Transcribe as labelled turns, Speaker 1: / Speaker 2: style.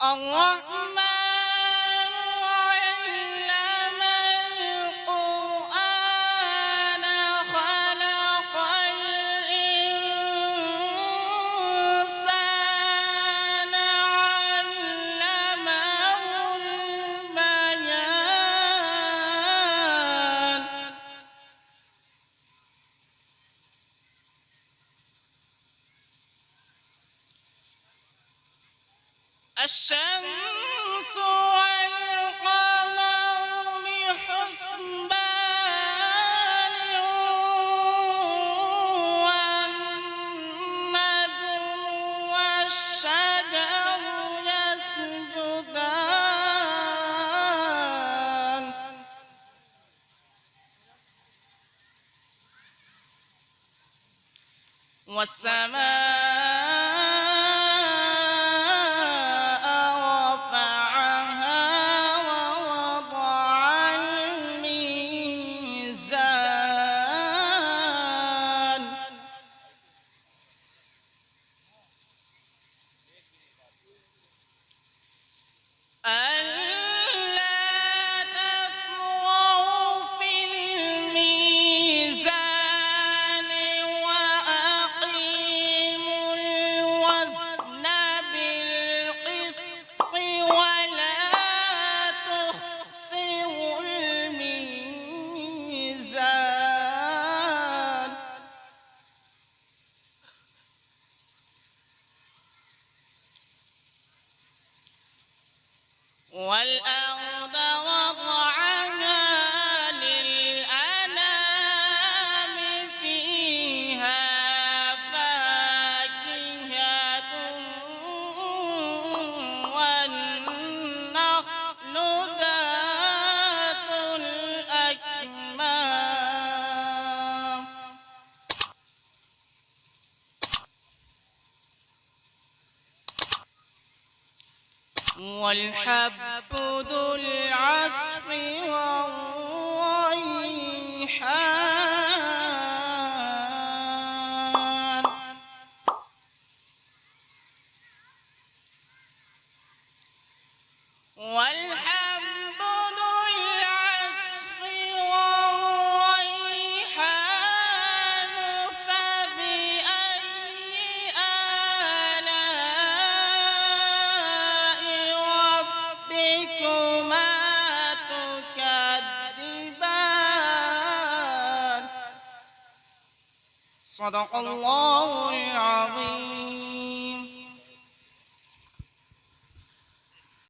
Speaker 1: الرحمن علم القرآن خلق الإنسان علمه البيان الشمس والقمر بحسبان والنجم والشجر يسجدان والسماء رفعها ووضع الميزان ألا تطغوا في الميزان وأقيموا الوزن بالقسط ولا تخسروا الميزان والأرض وضعها للأنام فيها فاكهة والنخل ذات الأكمام والحب ذو العصف والريحان والحب ذو العصف والريحان فبأي آلاء ربكما تكذبان صدق الله العظيم.